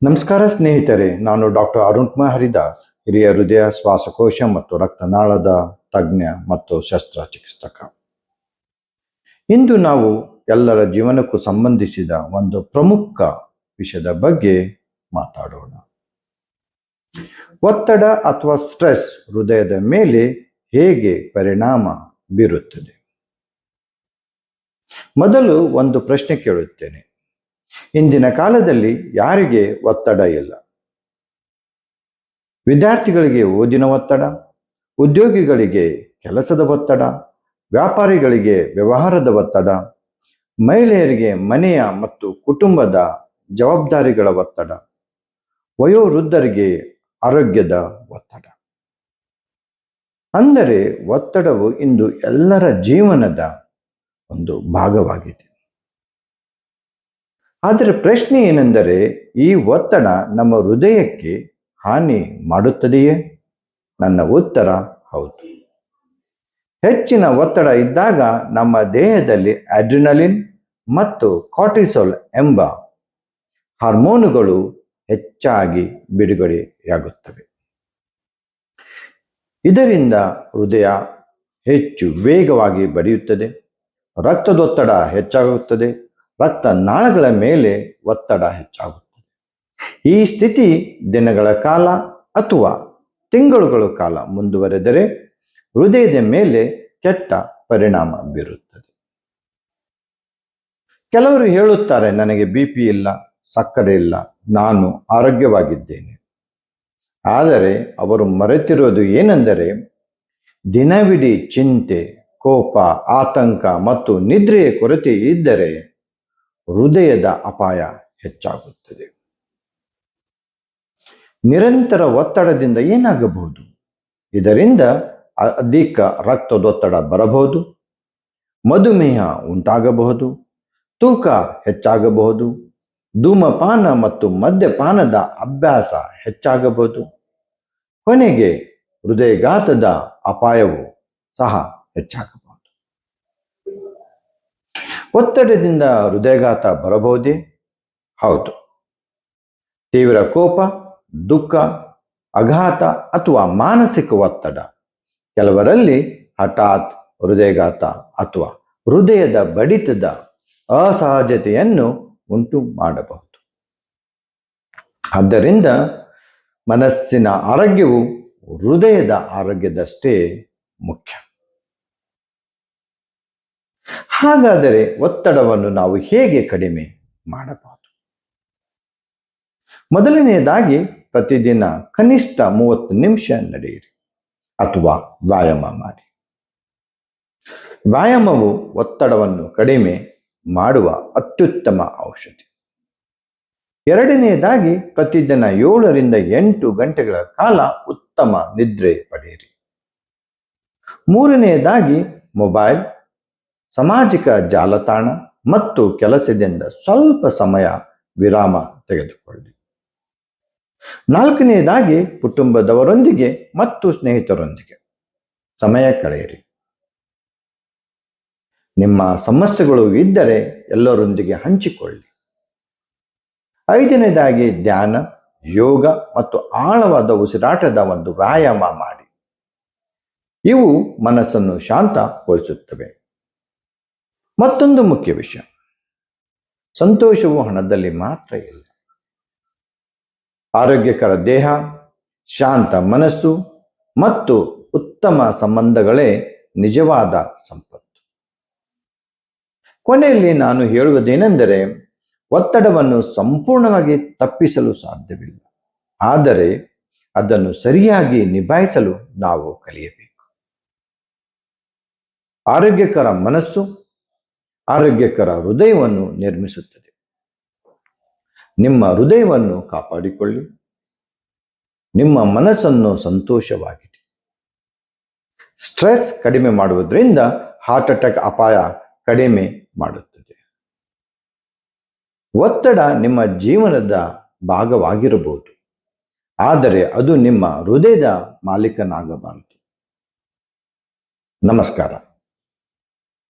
ನಮಸ್ಕಾರ ಸ್ನೇಹಿತರೆ, ನಾನು ಡಾಕ್ಟರ್ ಅರುಣ್ ಕುಮಾರ್ ಹರಿದಾಸ್, ಹಿರಿಯ ಹೃದಯ ಶ್ವಾಸಕೋಶ ಮತ್ತು ರಕ್ತನಾಳದ ತಜ್ಞ ಮತ್ತು ಶಸ್ತ್ರಚಿಕಿತ್ಸಕ. ಇಂದು ನಾವು ಎಲ್ಲರ ಜೀವನಕ್ಕೂ ಸಂಬಂಧಿಸಿದ ಒಂದು ಪ್ರಮುಖ ವಿಷಯದ ಬಗ್ಗೆ ಮಾತಾಡೋಣ. ಒತ್ತಡ ಅಥವಾ ಸ್ಟ್ರೆಸ್ ಹೃದಯದ ಮೇಲೆ ಹೇಗೆ ಪರಿಣಾಮ ಬೀರುತ್ತದೆ? ಮೊದಲು ಒಂದು ಪ್ರಶ್ನೆ ಕೇಳುತ್ತೇನೆ. ಇಂದಿನ ಕಾಲದಲ್ಲಿ ಯಾರಿಗೆ ಒತ್ತಡ ಇಲ್ಲ? ವಿದ್ಯಾರ್ಥಿಗಳಿಗೆ ಓದಿನ ಒತ್ತಡ, ಉದ್ಯೋಗಿಗಳಿಗೆ ಕೆಲಸದ ಒತ್ತಡ, ವ್ಯಾಪಾರಿಗಳಿಗೆ ವ್ಯವಹಾರದ ಒತ್ತಡ, ಮಹಿಳೆಯರಿಗೆ ಮನೆಯ ಮತ್ತು ಕುಟುಂಬದ ಜವಾಬ್ದಾರಿಗಳ ಒತ್ತಡ, ವಯೋವೃದ್ಧರಿಗೆ ಆರೋಗ್ಯದ ಒತ್ತಡ. ಅಂದರೆ ಒತ್ತಡವು ಇಂದು ಎಲ್ಲರ ಜೀವನದ ಒಂದು ಭಾಗವಾಗಿದೆ. ಆದರೆ ಪ್ರಶ್ನೆ ಏನೆಂದರೆ, ಈ ಒತ್ತಡ ನಮ್ಮ ಹೃದಯಕ್ಕೆ ಹಾನಿ ಮಾಡುತ್ತದೆಯೇ? ನನ್ನ ಉತ್ತರ ಹೌದು. ಹೆಚ್ಚಿನ ಒತ್ತಡ ಇದ್ದಾಗ ನಮ್ಮ ದೇಹದಲ್ಲಿ ಅಡ್ರಿನಲಿನ್ ಮತ್ತು ಕಾರ್ಟಿಸೋಲ್ ಎಂಬ ಹಾರ್ಮೋನುಗಳು ಹೆಚ್ಚಾಗಿ ಬಿಡುಗಡೆಯಾಗುತ್ತವೆ. ಇದರಿಂದ ಹೃದಯ ಹೆಚ್ಚು ವೇಗವಾಗಿ ಬಡಿಯುತ್ತದೆ, ರಕ್ತದೊತ್ತಡ ಹೆಚ್ಚಾಗುತ್ತದೆ, ರಕ್ತನಾಳಗಳ ಮೇಲೆ ಒತ್ತಡ ಹೆಚ್ಚಾಗುತ್ತದೆ. ಈ ಸ್ಥಿತಿ ದಿನಗಳ ಕಾಲ ಅಥವಾ ತಿಂಗಳುಗಳ ಕಾಲ ಮುಂದುವರೆದರೆ ಹೃದಯದ ಮೇಲೆ ಕೆಟ್ಟ ಪರಿಣಾಮ ಬೀರುತ್ತದೆ. ಕೆಲವರು ಹೇಳುತ್ತಾರೆ, ನನಗೆ BP ಇಲ್ಲ, ಸಕ್ಕರೆ ಇಲ್ಲ, ನಾನು ಆರೋಗ್ಯವಾಗಿದ್ದೇನೆ. ಆದರೆ ಅವರು ಮರೆತಿರೋದು ಏನೆಂದರೆ, ದಿನವಿಡೀ ಚಿಂತೆ, ಕೋಪ, ಆತಂಕ ಮತ್ತು ನಿದ್ರೆಯ ಕೊರತೆ ಇದ್ದರೆ ಹೃದಯದ ಅಪಾಯ ಹೆಚ್ಚಾಗುತ್ತದೆ. ನಿರಂತರ ಒತ್ತಡದಿಂದ ಏನಾಗಬಹುದು? ಇದರಿಂದ ಅಧಿಕ ರಕ್ತದೊತ್ತಡ ಬರಬಹುದು, ಮಧುಮೇಹ ಉಂಟಾಗಬಹುದು, ತೂಕ ಹೆಚ್ಚಾಗಬಹುದು, ಧೂಮಪಾನ ಮತ್ತು ಮದ್ಯಪಾನದ ಅಭ್ಯಾಸ ಹೆಚ್ಚಾಗಬಹುದು, ಕೊನೆಗೆ ಹೃದಯಘಾತದ ಅಪಾಯವು ಸಹ ಹೆಚ್ಚಾಗಬಹುದು. ಒತ್ತಡದಿಂದ ಹೃದಯಘಾತ ಬರಬಹುದೇ? ಹೌದು. ತೀವ್ರ ಕೋಪ, ದುಃಖ, ಆಘಾತ ಅಥವಾ ಮಾನಸಿಕ ಒತ್ತಡ ಕೆಲವರಲ್ಲಿ ಹಠಾತ್ ಹೃದಯಘಾತ ಅಥವಾ ಹೃದಯದ ಬಡಿತದ ಅಸಹಜತೆಯನ್ನು ಉಂಟು ಮಾಡಬಹುದು. ಆದ್ದರಿಂದ ಮನಸ್ಸಿನ ಆರೋಗ್ಯವು ಹೃದಯದ ಆರೋಗ್ಯದಷ್ಟೇ ಮುಖ್ಯ. ಹಾಗಾದರೆ ಒತ್ತಡವನ್ನು ನಾವು ಹೇಗೆ ಕಡಿಮೆ ಮಾಡಬಹುದು? ಮೊದಲನೆಯದಾಗಿ, ಪ್ರತಿದಿನ ಕನಿಷ್ಠ 30 ನಿಮಿಷ ನಡೆಯಿರಿ ಅಥವಾ ವ್ಯಾಯಾಮ ಮಾಡಿ. ವ್ಯಾಯಾಮವು ಒತ್ತಡವನ್ನು ಕಡಿಮೆ ಮಾಡುವ ಅತ್ಯುತ್ತಮ ಔಷಧಿ. ಎರಡನೆಯದಾಗಿ, ಪ್ರತಿದಿನ 7 ರಿಂದ 8 ಗಂಟೆಗಳ ಕಾಲ ಉತ್ತಮ ನಿದ್ರೆ ಪಡೆಯಿರಿ. ಮೂರನೆಯದಾಗಿ, ಮೊಬೈಲ್, ಸಾಮಾಜಿಕ ಜಾಲತಾಣ ಮತ್ತು ಕೆಲಸದಿಂದ ಸ್ವಲ್ಪ ಸಮಯ ವಿರಾಮ ತೆಗೆದುಕೊಳ್ಳಿ. ನಾಲ್ಕನೆಯದಾಗಿ, ಕುಟುಂಬದವರೊಂದಿಗೆ ಮತ್ತು ಸ್ನೇಹಿತರೊಂದಿಗೆ ಸಮಯ ಕಳೆಯಿರಿ. ನಿಮ್ಮ ಸಮಸ್ಯೆಗಳು ಇದ್ದರೆ ಎಲ್ಲರೊಂದಿಗೆ ಹಂಚಿಕೊಳ್ಳಿ. ಐದನೇದಾಗಿ, ಧ್ಯಾನ, ಯೋಗ ಮತ್ತು ಆಳವಾದ ಉಸಿರಾಟದ ಒಂದು ವ್ಯಾಯಾಮ ಮಾಡಿ. ಇವು ಮನಸ್ಸನ್ನು ಶಾಂತಗೊಳಿಸುತ್ತವೆ. ಮತ್ತೊಂದು ಮುಖ್ಯ ವಿಷಯ, ಸಂತೋಷವು ಹಣದಲ್ಲಿ ಮಾತ್ರ ಇಲ್ಲ. ಆರೋಗ್ಯಕರ ದೇಹ, ಶಾಂತ ಮನಸ್ಸು ಮತ್ತು ಉತ್ತಮ ಸಂಬಂಧಗಳೇ ನಿಜವಾದ ಸಂಪತ್ತು. ಕೊನೆಯಲ್ಲಿ ನಾನು ಹೇಳುವುದೇನೆಂದರೆ, ಒತ್ತಡವನ್ನು ಸಂಪೂರ್ಣವಾಗಿ ತಪ್ಪಿಸಲು ಸಾಧ್ಯವಿಲ್ಲ, ಆದರೆ ಅದನ್ನು ಸರಿಯಾಗಿ ನಿಭಾಯಿಸಲು ನಾವು ಕಲಿಯಬೇಕು. ಆರೋಗ್ಯಕರ ಮನಸ್ಸು ಆರೋಗ್ಯಕರ ಹೃದಯವನ್ನು ನಿರ್ಮಿಸುತ್ತದೆ. ನಿಮ್ಮ ಹೃದಯವನ್ನು ಕಾಪಾಡಿಕೊಳ್ಳಿ, ನಿಮ್ಮ ಮನಸ್ಸನ್ನು ಸಂತೋಷವಾಗಿಡಿ. ಸ್ಟ್ರೆಸ್ ಕಡಿಮೆ ಮಾಡುವುದರಿಂದ ಹಾರ್ಟ್ ಅಟ್ಯಾಕ್ ಅಪಾಯ ಕಡಿಮೆ ಮಾಡುತ್ತದೆ. ಒತ್ತಡ ನಿಮ್ಮ ಜೀವನದ ಭಾಗವಾಗಿರಬಹುದು, ಆದರೆ ಅದು ನಿಮ್ಮ ಹೃದಯದ ಮಾಲೀಕನಾಗಬಾರದು. ನಮಸ್ಕಾರ.